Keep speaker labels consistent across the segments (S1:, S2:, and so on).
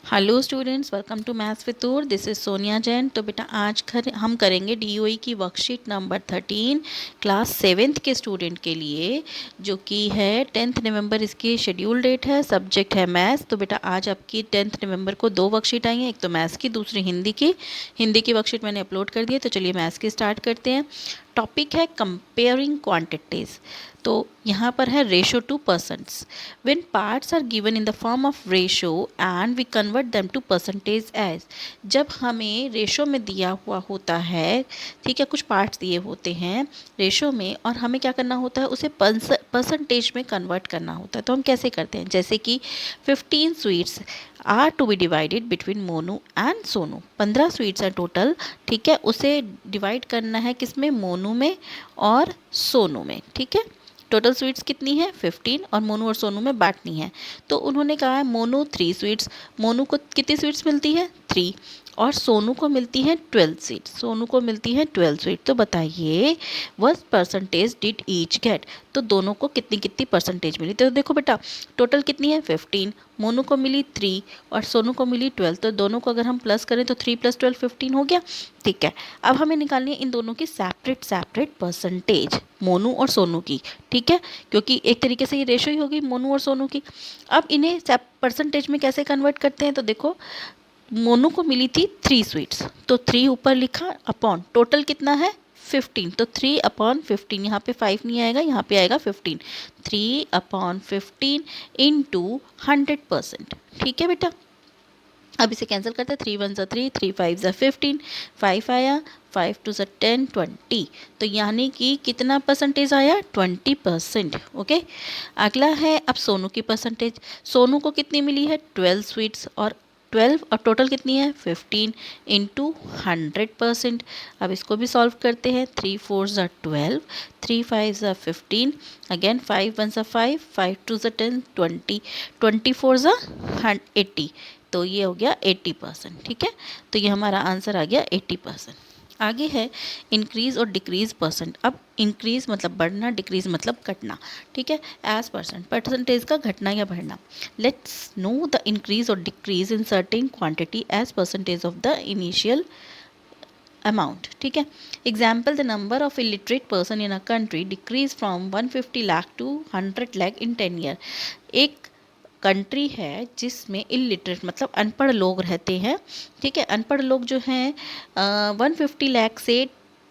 S1: Hello students, welcome to maths with Toor. This is Sonia Jain. तो बेटा आज हम करेंगे डीओई की वर्कशीट नंबर 13 क्लास 7th के स्टूडेंट के लिए, जो कि है 10th नवंबर इसकी शेड्यूल डेट है। सब्जेक्ट है मैथ्स। तो बेटा आज आपकी 10th नवंबर को दो वर्कशीट आई हैं, एक तो मैथ्स की, दूसरी हिंदी की। हिंदी की वर्कशीट मैंने अपलोड कर दी है। तो चलिए मैथ्स की स्टार्ट करते हैं। टॉपिक है कंपेयरिंग क्वांटिटीज़। तो यहाँ पर है ratio to percents. When parts are given in the form of ratio and we convert them to percentage as. जब हमें रेशो में दिया हुआ होता है, ठीक है, कुछ पार्ट्स दिए होते हैं रेशो में, और हमें क्या करना होता है, उसे परसेंटेज में कन्वर्ट करना होता है। तो हम कैसे करते हैं, जैसे कि 15 sweets are to be divided between Monu and Sonu. 15 sweets हैं टोटल, ठीक है। उसे डिवाइड करना है किसमें, मोनू में और सोनू में, ठीक है। टोटल स्वीट्स कितनी है 15, और मोनू और सोनू में बांटनी है। तो उन्होंने कहा है मोनू 3 स्वीट्स। मोनू को कितनी स्वीट्स मिलती है 3, और सोनू को मिलती है 12 स्वीट्स। सोनू को मिलती है 12 स्वीट। तो बताइए what percentage did each get. तो दोनों को कितनी कितनी परसेंटेज मिली। तो देखो बेटा टोटल कितनी है 15, मोनू को मिली 3 और सोनू को मिली 12। तो दोनों को अगर हम प्लस करें तो 3 + 12 15 हो गया, ठीक है। अब हमें निकालनी है इन दोनों की सेपरेट सेपरेट परसेंटेज, मोनू और सोनू की, ठीक है, क्योंकि एक तरीके से ये रेशो ही होगी मोनू और सोनू की। अब इन्हें परसेंटेज में कैसे कन्वर्ट करते हैं, तो देखो मोनू को मिली थी 3 स्वीट्स, तो 3 ऊपर लिखा अपॉन टोटल कितना है 15। तो 3/15, यहाँ पे 5 नहीं आएगा, यहाँ पे आएगा 15। 3/15 इंटू 100%, ठीक है बेटा। अब इसे कैंसिल करते हैं, 3 1 ज़ा 3, 3 5 ज़ा 15, 5 आया, 5 2 ज़ा 10, 20। तो यानी कि कितना परसेंटेज आया 20%, ओके। अगला है अब सोनू की परसेंटेज। सोनू को कितनी मिली है 12 स्वीट्स, और 12 और टोटल कितनी है 15 इंटू 100%। अब इसको भी सॉल्व करते हैं, 3 4 ज़ा 12, 3 5 ज़ा 15, अगेन 5 1 ज़ा 5, 5 2 ज़ा 10, 20, 24 ज़ा 80। तो ये हो गया 80%, ठीक है। तो ये हमारा आंसर आ गया 80%। आगे है इंक्रीज और डिक्रीज परसेंट। अब इंक्रीज मतलब बढ़ना, डिक्रीज मतलब घटना, ठीक है। एज परसेंट, परसेंटेज का घटना या बढ़ना। लेट्स नो द इंक्रीज और decrease in certain quantity as percentage of the initial amount, ठीक है। Example, the number of illiterate person in a country decrease from 150 lakh to 100 lakh in 10 year. एक country है जिसमें इलिटरेट मतलब अनपढ़ लोग रहते हैं, ठीक है। अनपढ़ लोग जो हैं 150 लाख से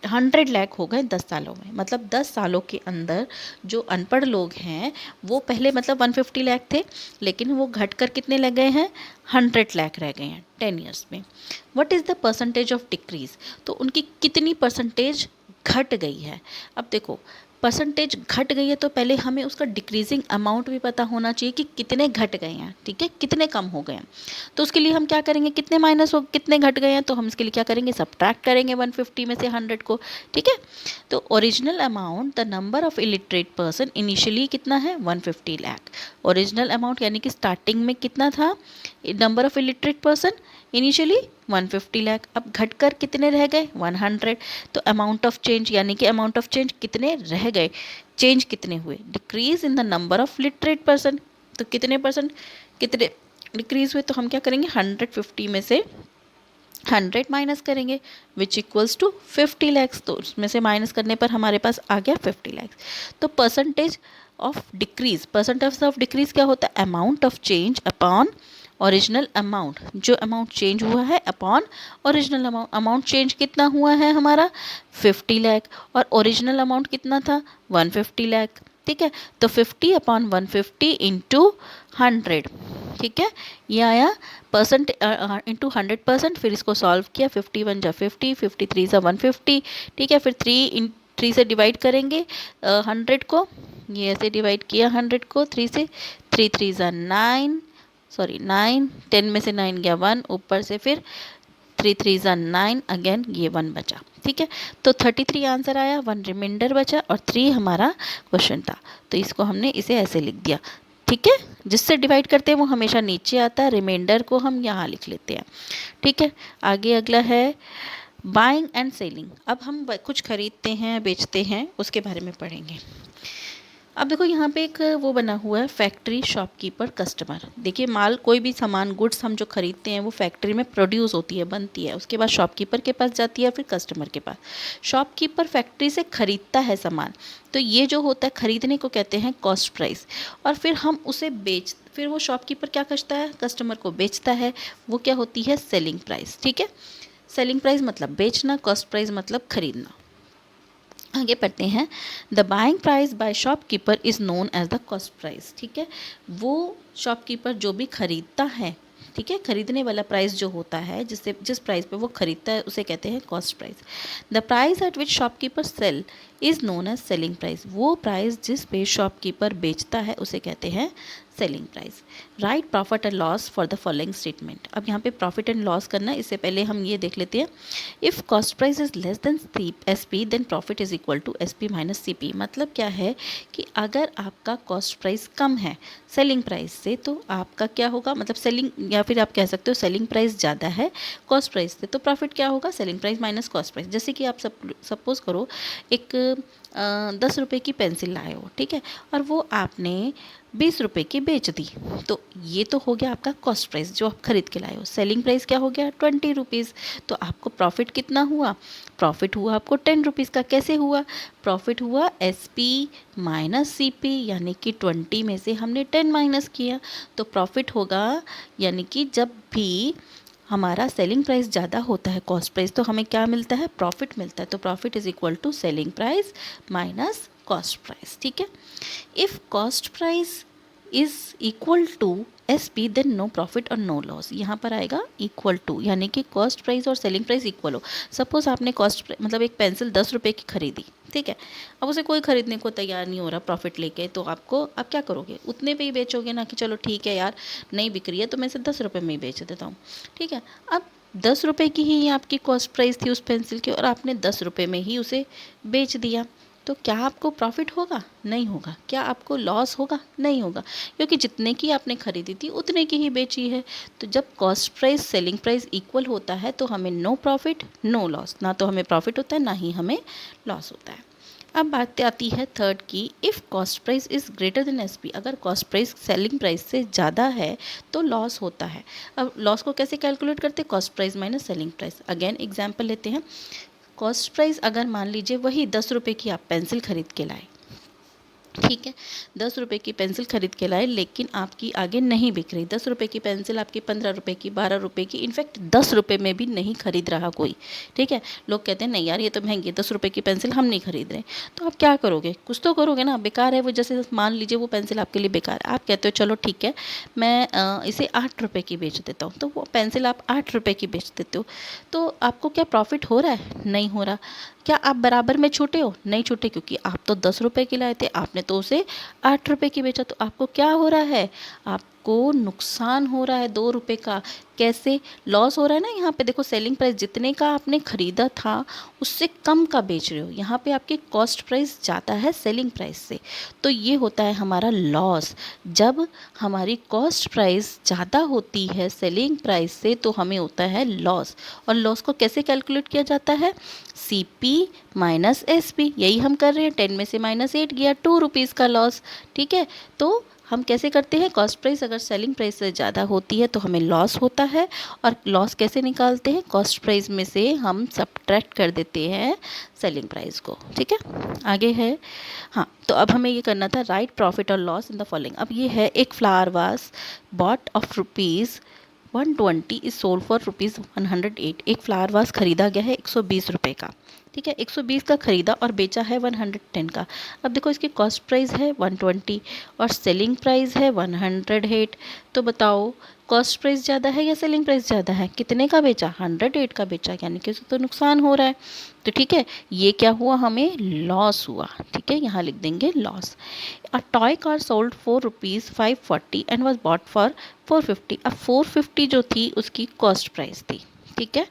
S1: 100 लाख हो गए 10 सालों में। मतलब 10 सालों के अंदर जो अनपढ़ लोग हैं वो पहले मतलब 150 लाख थे, लेकिन वो घटकर कितने लग गए हैं 100 लाख रह गए हैं 10 ईयर्स में। What is the percentage of decrease. तो उनकी कितनी परसेंटेज घट गई है। अब देखो परसेंटेज घट गई है तो पहले हमें उसका डिक्रीजिंग अमाउंट भी पता होना चाहिए कि कितने घट गए हैं, ठीक है, कितने कम हो गए हैं। तो उसके लिए हम क्या करेंगे, कितने माइनस हो कितने घट गए हैं, तो हम इसके लिए क्या करेंगे, सब्ट्रैक्ट करेंगे 150 में से 100 को, ठीक है। तो original amount, the number of illiterate person initially कितना है 150 लाख। ओरिजिनल अमाउंट यानी कि स्टार्टिंग में कितना था number of illiterate person initially 150 lakh. अब घटकर कितने रह गए 100। तो अमाउंट ऑफ चेंज यानी कि अमाउंट ऑफ चेंज कितने रह गए, चेंज कितने हुए, decrease in the number of literate person. तो कितने परसेंट कितने डिक्रीज हुए, तो हम क्या करेंगे 150 में से 100 माइनस करेंगे विच इक्वल्स टू 50 लैक्स। तो उसमें से माइनस करने पर हमारे पास आ गया 50 लैक्स। तो percentage of decrease, percentage of decrease क्या होता है, amount of change upon original amount. जो अमाउंट चेंज हुआ है upon original amount. Amount change कितना हुआ है हमारा 50 लाख, और ओरिजिनल अमाउंट कितना था 150 लाख, ठीक है। तो 50/150 इंटू 100, ठीक है, ये आया परसेंट इंटू 100%। फिर इसको सॉल्व किया, 51 जा 50, 53 जा 150, ठीक है। फिर 3 से डिवाइड करेंगे 100 को, ये ऐसे डिवाइड किया 100 को 3 से, 3 3 जा 9, सॉरी 9, 10 में से 9 गया 1, ऊपर से फिर 3 3 जा 9, अगेन ये 1 बचा, ठीक है। तो 33 आंसर आया, 1 रिमाइंडर बचा, और 3 हमारा क्वेश्चन था। तो इसको हमने इसे ऐसे लिख दिया, ठीक है। जिससे डिवाइड करते हैं वो हमेशा नीचे आता है, रिमाइंडर को हम यहाँ लिख लेते हैं, ठीक है। आगे अगला है बाइंग एंड सेलिंग। अब हम कुछ खरीदते हैं बेचते हैं उसके बारे में पढ़ेंगे। अब देखो यहाँ पे एक वो बना हुआ है, फैक्ट्री, शॉपकीपर, कस्टमर। देखिए माल, कोई भी सामान, गुड्स हम जो खरीदते हैं वो फैक्ट्री में प्रोड्यूस होती है, बनती है, उसके बाद शॉपकीपर के पास जाती है, फिर कस्टमर के पास। शॉपकीपर फैक्ट्री से खरीदता है सामान, तो ये जो होता है खरीदने को कहते हैं कॉस्ट प्राइस। और फिर हम उसे फिर वो शॉपकीपर क्या करता है, कस्टमर को बेचता है, वो क्या होती है, सेलिंग प्राइस। ठीक है, सेलिंग प्राइस मतलब बेचना, कॉस्ट प्राइस मतलब खरीदना। आगे पढ़ते हैं। The buying price by shopkeeper is known as the cost price. ठीक है, वो शॉपकीपर जो भी खरीदता है, ठीक है, खरीदने वाला प्राइस जो होता है, जिस प्राइस पे वो खरीदता है उसे कहते हैं cost price. The price at which shopkeeper sell is known as selling price. वो प्राइस जिस पे शॉपकीपर बेचता है उसे कहते हैं selling price. Write profit and loss for the following statement. अब यहाँ पे प्रॉफिट एंड लॉस करना है, इससे पहले हम ये देख लेते हैं। If cost price is less than S P then profit is equal to S P minus C P. मतलब क्या है कि अगर आपका कॉस्ट प्राइस कम है सेलिंग प्राइस से, तो आपका क्या होगा, मतलब सेलिंग, या फिर आप कह सकते हो सेलिंग प्राइस ज़्यादा है कॉस्ट प्राइस से, तो प्रॉफिट क्या होगा, selling price minus cost price. जैसे कि आप सपोज करो एक 10 रुपये की पेंसिल लाए हो, ठीक है, और वो आपने 20 रुपये की बेच दी, तो ये तो हो गया आपका कॉस्ट प्राइस जो आप खरीद के लाए हो। सेलिंग प्राइस क्या हो गया, 20 रुपीज़। तो आपको प्रॉफिट कितना हुआ, प्रॉफिट हुआ आपको 10 रुपीज़ का। कैसे हुआ, प्रॉफिट हुआ S P minus C P, यानी कि 20 में से हमने 10 माइनस किया, तो प्रॉफिट होगा, यानी कि जब भी हमारा सेलिंग प्राइस ज़्यादा होता है कॉस्ट प्राइस, तो हमें क्या मिलता है, प्रॉफिट मिलता है। तो profit is equal to selling price minus cost price. ठीक है, if cost price is equal to S P then no profit और नो लॉस। यहाँ पर आएगा इक्वल टू, यानी कि कॉस्ट प्राइस और सेलिंग प्राइस इक्वल हो। सपोज आपने मतलब एक पेंसिल 10 रुपये की खरीदी, ठीक है, अब उसे कोई खरीदने को तैयार नहीं हो रहा प्रॉफिट लेके, तो आपको अब क्या करोगे, उतने पे ही बेचोगे ना, कि चलो ठीक है यार नहीं बिक रही है तो मैं इसे 10 रुपये में ही बेच देता हूँ। ठीक है, अब 10 रुपये की ही आपकी कॉस्ट प्राइस थी उस पेंसिल की, और आपने 10 रुपये में ही उसे बेच दिया, तो क्या आपको प्रॉफिट होगा, नहीं होगा। क्या आपको लॉस होगा, नहीं होगा, क्योंकि जितने की आपने खरीदी थी उतने की ही बेची है। तो जब cost price selling price equal होता है तो हमें नो प्रॉफिट नो लॉस, ना तो हमें प्रॉफिट होता है ना ही हमें लॉस होता है। अब बात आती है थर्ड की, if cost price is greater than S P. अगर कॉस्ट प्राइस सेलिंग प्राइस से ज़्यादा है तो लॉस होता है। अब लॉस को कैसे कैलकुलेट करते हैं, cost price minus selling price. Again example लेते हैं। कॉस्ट प्राइस अगर मान लीजिए वही 10 रुपये की आप पेंसिल खरीद के लाए, ठीक है, 10 रुपये की पेंसिल खरीद के लाए, लेकिन आपकी आगे नहीं बिक रही। 10 रुपये की पेंसिल आपकी 15 रुपये की, 12 रुपये की, इनफैक्ट 10 रुपये में भी नहीं खरीद रहा कोई। ठीक है, लोग कहते हैं नहीं यार ये तो महंगी है, 10 रुपये की पेंसिल हम नहीं खरीद रहे। तो आप क्या करोगे, कुछ तो करोगे ना, बेकार है वो। जैसे मान लीजिए वो पेंसिल आपके लिए बेकार है, आप कहते हो चलो ठीक है मैं इसे 8 रुपये की बेच देता हूँ, तो वो पेंसिल आप 8 रुपये की बेच देते हो। तो आपको क्या प्रॉफिट हो रहा है, नहीं हो रहा। क्या आप बराबर में छूटे हो, नहीं छूटे, क्योंकि आप तो 10 रुपये की लाए थे, आपने तो उसे 8 रुपये की बेचा। तो आपको क्या हो रहा है, आपको नुकसान हो रहा है 2 रुपये का। कैसे लॉस हो रहा है ना, यहाँ पे देखो सेलिंग प्राइस जितने का आपने खरीदा था उससे कम का बेच रहे हो, यहाँ पे आपकी कॉस्ट प्राइस ज़्यादा है सेलिंग प्राइस से, तो ये होता है हमारा लॉस। जब हमारी कॉस्ट प्राइस ज़्यादा होती है सेलिंग प्राइस से तो हमें होता है लॉस। और लॉस को कैसे कैलकुलेट किया जाता है, C P minus S P. यही हम कर रहे हैं, 10 में से -8 गया, 2 रुपीज़ का लॉस। ठीक है, तो हम कैसे करते हैं, कॉस्ट प्राइस अगर सेलिंग प्राइस से ज़्यादा होती है तो हमें लॉस होता है। और लॉस कैसे निकालते हैं, कॉस्ट प्राइस में से हम सब्ट्रैक्ट कर देते हैं सेलिंग प्राइस को। ठीक है, आगे है, हाँ, तो अब हमें ये करना था, राइट प्रॉफिट और लॉस इन द फॉलोइंग। अब ये है, एक flower vase bought of ₹120 is sold for ₹108। एक फ्लावर वास खरीदा गया है 120 रुपये का, ठीक है, 120 का खरीदा और बेचा है 110 का। अब देखो इसकी कॉस्ट प्राइस है 120 और सेलिंग प्राइस है 108। तो बताओ कॉस्ट प्राइस ज़्यादा है या सेलिंग प्राइस ज़्यादा है, कितने का बेचा, 108 का बेचा, यानी कि उसे तो नुकसान हो रहा है। तो ठीक है, ये क्या हुआ, हमें लॉस हुआ। ठीक है, यहाँ लिख देंगे loss. A toy car sold ₹540 and was bought for 450। अब 450 जो थी उसकी कॉस्ट प्राइस थी, ठीक है,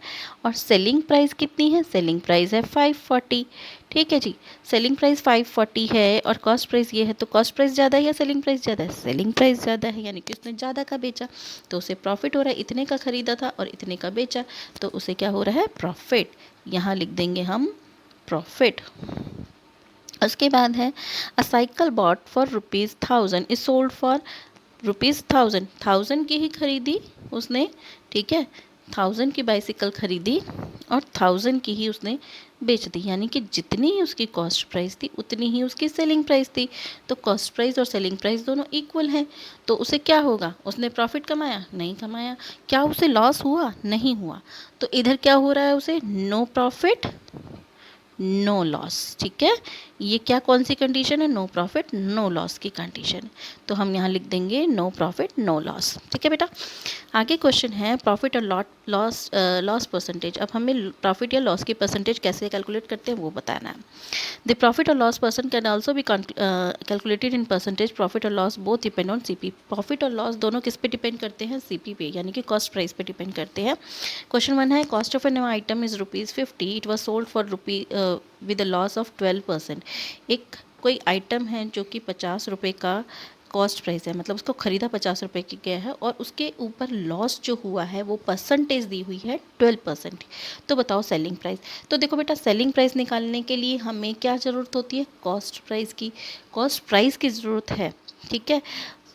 S1: और सेलिंग प्राइस कितनी है, सेलिंग प्राइस है 540। ठीक है जी, सेलिंग प्राइस 540 है और कॉस्ट प्राइस ये है, तो कॉस्ट प्राइस ज़्यादा है या सेलिंग प्राइस ज़्यादा है, सेलिंग प्राइस ज़्यादा है, यानी कि उसने ज़्यादा का बेचा तो उसे प्रॉफिट हो रहा है। इतने का खरीदा था और इतने का बेचा तो उसे क्या हो रहा है, प्रॉफिट। यहाँ लिख देंगे हम प्रॉफिट। उसके बाद है a cycle bought for ₹1000 is sold for ₹1000, 1000 की ही खरीदी उसने, ठीक है, 1000 की बाइसिकल खरीदी और 1000 की ही उसने बेच दी, यानी कि जितनी ही उसकी कॉस्ट प्राइस थी उतनी ही उसकी सेलिंग प्राइस थी। तो कॉस्ट प्राइस और सेलिंग प्राइस दोनों इक्वल हैं, तो उसे क्या होगा, उसने प्रॉफिट कमाया, नहीं कमाया। क्या उसे लॉस हुआ, नहीं हुआ। तो इधर क्या हो रहा है उसे, नो प्रॉफिट नो लॉस, ठीक है। ये क्या कौन सी कंडीशन है, नो प्रॉफिट नो लॉस की कंडीशन। तो हम यहाँ लिख देंगे नो प्रॉफिट नो लॉस, ठीक है बेटा। आगे क्वेश्चन है प्रॉफिट और लॉस परसेंटेज। अब हमें प्रॉफिट या लॉस की परसेंटेज कैसे कैलकुलेट करते हैं वो बताना है। द प्रॉफिट और loss person can also be calculated in percentage. Profit और loss both depend on CP. Profit और लॉस दोनों किस पे डिपेंड करते हैं, सीपी पे, यानी कि कॉस्ट प्राइस पे डिपेंड करते हैं। क्वेश्चन 1 है cost of an item is ₹50, it was sold for with a loss of 12%। एक कोई आइटम है जो कि 50 रुपये का कॉस्ट प्राइस है, मतलब उसको ख़रीदा 50 रुपये की गया है और उसके ऊपर लॉस जो हुआ है वो परसेंटेज दी हुई है 12%। तो बताओ सेलिंग प्राइस। तो देखो बेटा, सेलिंग प्राइस निकालने के लिए हमें क्या ज़रूरत होती है, कॉस्ट प्राइस की। कॉस्ट प्राइस की ज़रूरत है, ठीक है,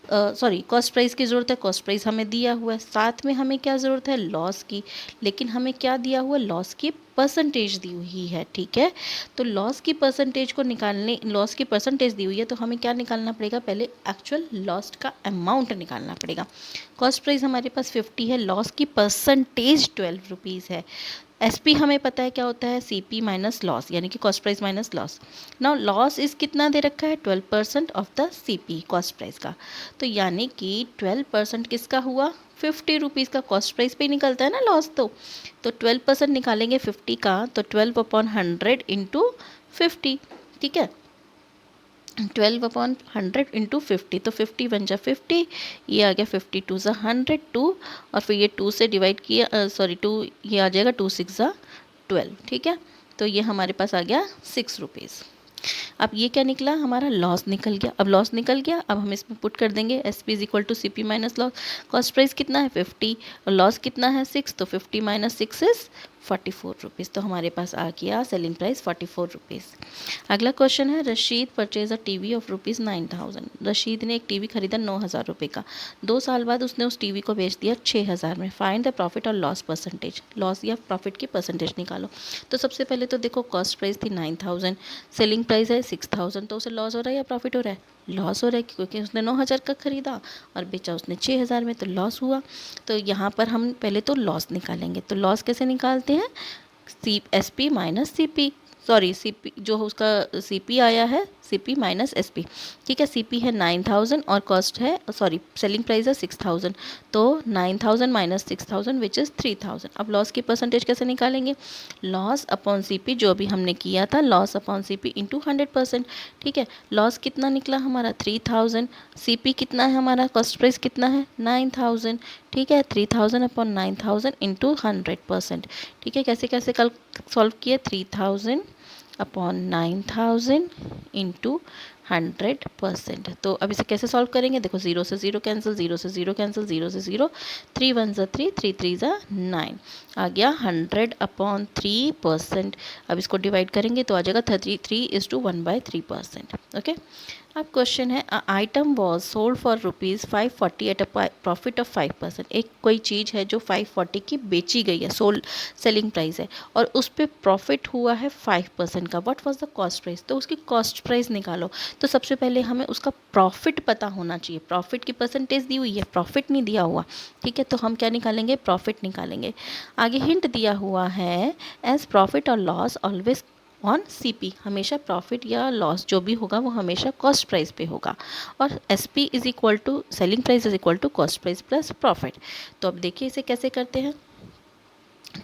S1: सॉरी कॉस्ट प्राइस की ज़रूरत है, कॉस्ट प्राइस हमें दिया हुआ है। साथ में हमें क्या ज़रूरत है, लॉस की। लेकिन हमें क्या दिया हुआ है, लॉस की परसेंटेज दी हुई है, ठीक है। तो लॉस की परसेंटेज को निकालने, लॉस की परसेंटेज दी हुई है तो हमें क्या निकालना पड़ेगा, पहले एक्चुअल लॉस का अमाउंट निकालना पड़ेगा। कॉस्ट प्राइस हमारे पास 50 है, लॉस की परसेंटेज 12 रुपीज़ है। एसपी हमें पता है क्या होता है, सीपी माइनस लॉस, यानी कि cost price minus loss. Now loss इस कितना दे रखा है, 12% of the CP cost price का। तो यानी कि 12% किसका हुआ, 50 रुपीज़ का कॉस्ट प्राइस पे ही निकलता है ना लॉस। तो 12% निकालेंगे 50 का, तो 12/100 इंटू 50, ठीक है। 12/100 इंटू 50, तो 50 बन जा 50, ये आ गया 52 ज़ा 100 2, और फिर ये 2 से डिवाइड किया, सॉरी 2, ये आ जाएगा 2 6 ज़ा 12, ठीक है। तो ये हमारे पास आ गया 6 रुपीज़। अब ये क्या निकला, हमारा लॉस निकल गया। अब लॉस निकल गया, अब हम इसमें पुट कर देंगे S P is equal to C P minus loss. Cost price कितना है 50 और लॉस कितना है 6, तो 50 माइनस 6 इज 44 रुपीज़। तो हमारे पास आ गया सेलिंग प्राइस 44 रुपीज़। अगला क्वेश्चन है Rashid purchase a TV off ₹9,000। Rashid ने एक टीवी खरीदा 9,000 रुपये का। 2 साल बाद उसने उस टीवी को बेच दिया 6,000 में। फाइंड द प्रॉफिट और लॉस परसेंटेज। लॉस या प्रॉफिट की परसेंटेज निकालो। तो सबसे पहले तो देखो कॉस्ट प्राइस थी 9,000, सेलिंग प्राइस है 6,000, तो उसे लॉस हो रहा है या प्रॉफिट हो रहा है, लॉस हो रहा है, क्योंकि उसने 9,000 का खरीदा और बेचा उसने 6,000 में, तो लॉस हुआ। तो यहाँ पर हम पहले तो लॉस निकालेंगे। तो लॉस कैसे निकालते हैं, S P minus C P, sorry C P जो उसका सी पी आया है, C P minus S P, ठीक है। सी पी है 9,000 और कॉस्ट है, सॉरी सेलिंग प्राइस है 6,000, तो 9,000 माइनस 6,000 विच इज़ 3,000। अब लॉस की परसेंटेज कैसे निकालेंगे, लॉस अपॉन सी पी, जो अभी हमने किया था, loss upon C P into 100%, ठीक है। लॉस कितना निकला हमारा 3,000, सी पी कितना है हमारा, कॉस्ट प्राइस कितना है 9,000, ठीक है। 3,000 अपॉन 9,000 इंटू 100%, ठीक है। कैसे कैसे कल सॉल्व किए, 3,000 अपॉन 9,000 इंटू 100%। तो अब इसे कैसे सॉल्व करेंगे, देखो 0 से 0 कैंसिल, 0 से 0 कैंसिल, 0 से 0, 3 1 ज़ा 3, 3 3 ज़ा 9, आ गया 100/3%। अब इसको डिवाइड करेंगे तो आ जाएगा 33:1/3%, ओके। अब क्वेश्चन है item was sold for ₹540 at a profit of 5%। एक कोई चीज़ है जो 540 की बेची गई है, सोल्ड सेलिंग प्राइस है, और उस पर प्रॉफिट हुआ है 5% का। What was the cost price, तो उसकी कॉस्ट प्राइस निकालो। तो सबसे पहले हमें उसका प्रॉफिट पता होना चाहिए। प्रॉफिट की परसेंटेज दी हुई है, प्रॉफिट नहीं दिया हुआ, ठीक है। तो हम क्या निकालेंगे, प्रॉफिट निकालेंगे। आगे हिंट दिया हुआ है एज प्रॉफिट और लॉस ऑलवेज ऑन सीपी, हमेशा प्रॉफिट या लॉस जो भी होगा वो हमेशा कॉस्ट प्राइस पे होगा, और SP is equal to selling price is equal to cost price plus profit. तो अब देखिए इसे कैसे करते हैं।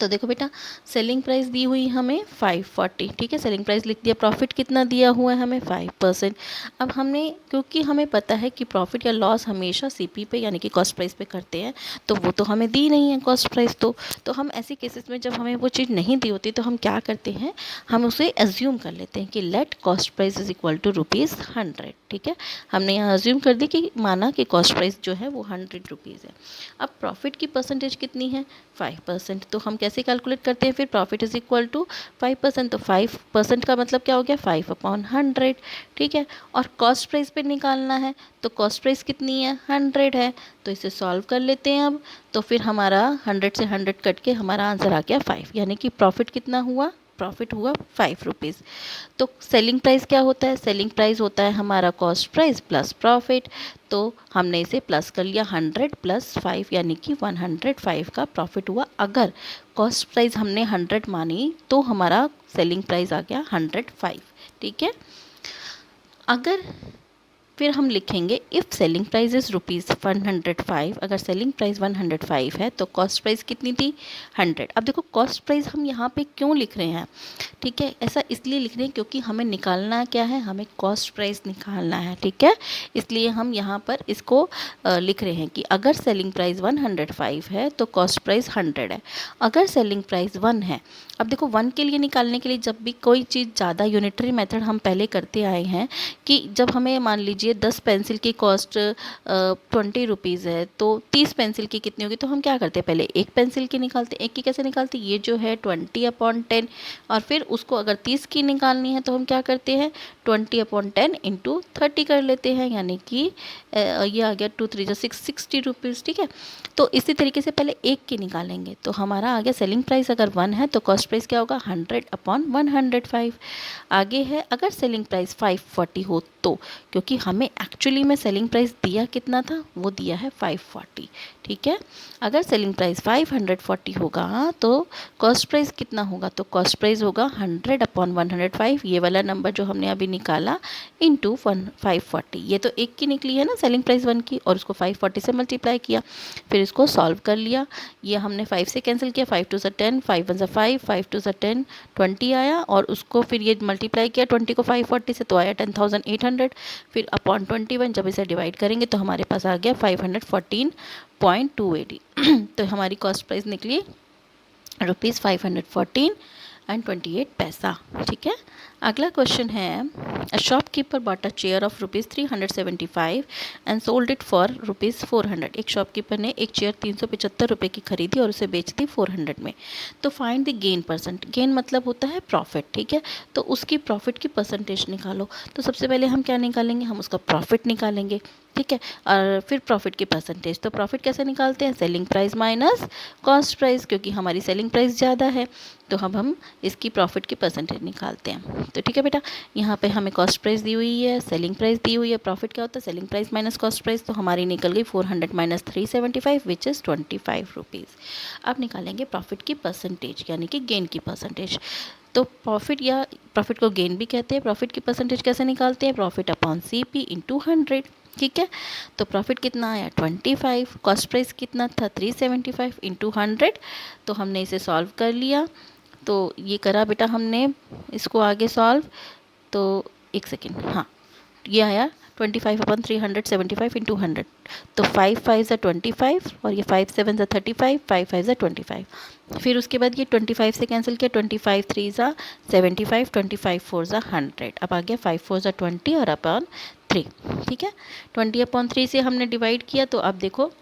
S1: तो देखो बेटा, सेलिंग प्राइस दी हुई हमें 540, ठीक है, सेलिंग प्राइस लिख दिया। प्रॉफिट कितना दिया हुआ है हमें 5%। अब हमने, क्योंकि हमें पता है कि प्रॉफिट या लॉस हमेशा सीपी पे यानी कि कॉस्ट प्राइस पे करते हैं, तो वो तो हमें दी नहीं है कॉस्ट प्राइस। तो हम ऐसी केसेस में जब हमें वो चीज़ नहीं दी होती तो हम क्या करते हैं, हम उसे एज्यूम कर लेते हैं कि let cost price is equal to ₹100, ठीक है। हमने यहाँ एज्यूम कर दी कि माना कि कॉस्ट प्राइस जो है वो 100 रुपीज़ है। अब प्रॉफिट की परसेंटेज कितनी है 5%, तो हम कैसे कैलकुलेट करते हैं फिर, प्रॉफिट इज इक्वल टू 5%, तो 5% का मतलब क्या हो गया 5/100, ठीक है। और कॉस्ट प्राइस पे निकालना है, तो कॉस्ट प्राइस कितनी है 100 है, तो इसे सॉल्व कर लेते हैं अब। तो फिर हमारा 100 से 100 कट के हमारा आंसर आ गया 5, यानी कि प्रॉफिट कितना हुआ, प्रॉफिट हुआ 5 रुपीज़। तो सेलिंग प्राइस क्या होता है, सेलिंग प्राइस होता है हमारा कॉस्ट प्राइस प्लस प्रॉफिट। तो हमने इसे प्लस कर लिया 100 प्लस 5, यानी कि 105 का प्रॉफिट हुआ। अगर कॉस्ट प्राइस हमने 100 मानी तो हमारा सेलिंग प्राइस आ गया 105, ठीक है। अगर फिर हम लिखेंगे इफ़ सेलिंग प्राइस इज़ ₹105, अगर सेलिंग प्राइस 105 है तो कॉस्ट प्राइस कितनी थी 100। अब देखो कॉस्ट प्राइस हम यहाँ पे क्यों लिख रहे हैं, ठीक है, ऐसा इसलिए लिख रहे हैं क्योंकि हमें निकालना क्या है, हमें कॉस्ट प्राइस निकालना है, ठीक है। इसलिए हम यहाँ पर इसको लिख रहे हैं कि अगर सेलिंग प्राइस 105 है तो कॉस्ट प्राइस 100 है। अगर सेलिंग प्राइस 1 है, अब देखो 1 के लिए निकालने के लिए जब भी कोई चीज़ ज़्यादा यूनिटरी मेथड हम पहले करते आए हैं कि जब हमें मान लीजिए 10 पेंसिल की कॉस्ट 20 रुपीज़ है तो 30 पेंसिल की कितनी होगी, तो हम क्या करते हैं पहले एक पेंसिल की निकालते, एक की कैसे निकालते, ये जो है 20/10, और फिर उसको अगर 30 की निकालनी है तो हम क्या करते हैं 20/10 इंटू 30 कर लेते हैं, यानी कि ये आ गया 2 3 जा 60 रुपीज़, ठीक है। तो इसी तरीके से पहले एक की निकालेंगे, तो हमारा आ गया सेलिंग प्राइस अगर 1 है तो कॉस्ट प्राइस क्या होगा 100/105। आगे है अगर सेलिंग प्राइस 540 हो तो, क्योंकि हमें एक्चुअली में सेलिंग प्राइस दिया कितना था, वो दिया है 540, ठीक है। अगर सेलिंग प्राइस 540 होगा तो कॉस्ट प्राइस कितना होगा, तो कॉस्ट प्राइस होगा 100/105, ये वाला नंबर जो हमने अभी निकाला इंटू 540। ये तो एक की निकली है ना सेलिंग प्राइस 1 की, और उसको 540 से मल्टीप्लाई किया, फिर इसको सॉल्व कर लिया। ये हमने 5 से कैंसिल किया, 5 2 10, 5 1 5, 5 2 10, 20 आया, और उसको फिर ये मल्टीप्लाई किया 20 को 540 से, तो आया 10,800। फिर अपॉन 21 जब इसे डिवाइड करेंगे तो हमारे पास आ गया 514.280 तो हमारी कॉस्ट प्राइस निकली ₹514.28, ठीक है। अगला क्वेश्चन है a shopkeeper bought a chair of ₹375 and sold it for ₹400। एक शॉपकीपर ने एक चेयर 375 रुपये की खरीदी और उसे बेच दी 400 में। तो find the gain percent, gain मतलब होता है प्रॉफिट, ठीक है। तो उसकी प्रॉफिट की परसेंटेज निकालो। तो सबसे पहले हम क्या निकालेंगे, हम उसका प्रॉफिट निकालेंगे, ठीक है, और फिर प्रॉफिट की परसेंटेज। तो प्रॉफिट कैसे निकालते हैं, selling price minus cost price, क्योंकि हमारी सेलिंग प्राइस ज़्यादा है तो हम इसकी प्रॉफिट की परसेंटेज निकालते हैं। तो ठीक है बेटा, यहाँ पे हमें कॉस्ट प्राइस दी हुई है, सेलिंग प्राइस दी हुई है, प्रॉफिट क्या होता है selling price minus cost price, तो हमारी निकल गई 400 माइनस 375 विच इज़ 25 रुपीज़। अब निकालेंगे प्रॉफिट की परसेंटेज, यानी कि गेन की परसेंटेज। तो प्रॉफिट या प्रॉफिट को गेन भी कहते हैं। प्रॉफिट की परसेंटेज कैसे निकालते हैं, प्रॉफिट अपॉन CP इंटू 100, ठीक है। तो प्रॉफिट कितना आया 25, कॉस्ट प्राइस कितना था 375 इंटू 100, तो हमने इसे सॉल्व कर लिया। तो ये करा बेटा हमने इसको आगे सॉल्व, तो एक सेकेंड, हाँ ये आया 25/375 इंटू 100, तो 5 5 ज़ा 25 और ये 5 7 ज़ा 35, 5 5 ज़ा 25। फिर उसके बाद ये 25 से कैंसिल किया, 25 3 ज़ा 75, 25 4 ज़ा 100। अब आ गया 5 4 ज़ा 20 और अपॉन 3, ठीक है। 20/3 से हमने डिवाइड किया, तो अब देखो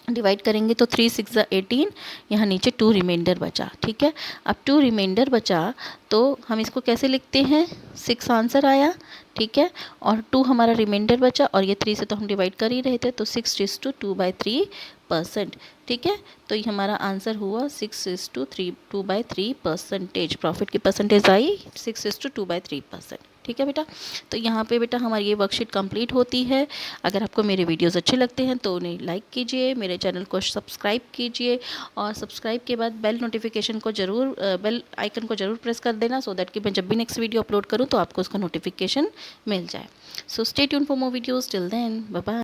S1: डिवाइड करेंगे तो 3 6 ज़ा 18, यहाँ नीचे 2 रिमाइंडर बचा, ठीक है। अब 2 रिमाइंडर बचा तो हम इसको कैसे लिखते हैं, 6 आंसर आया, ठीक है, और 2 हमारा रिमाइंडर बचा, और ये 3 से तो हम डिवाइड कर ही रहे थे, तो 6:2/3%, ठीक है। तो ये हमारा आंसर हुआ 6:2/3%। प्रॉफिट की परसेंटेज आई 6:2/3%, ठीक है बेटा। तो यहाँ पे बेटा हमारी ये वर्कशीट कंप्लीट होती है। अगर आपको मेरे वीडियोस अच्छे लगते हैं तो उन्हें लाइक कीजिए, मेरे चैनल को सब्सक्राइब कीजिए, और सब्सक्राइब के बाद बेल नोटिफिकेशन को जरूर बेल आइकन को जरूर प्रेस कर देना, सो दैट कि मैं जब भी नेक्स्ट वीडियो अपलोड करूँ तो आपको उसका नोटिफिकेशन मिल जाए। So stay tune for more videos, till then bye bye.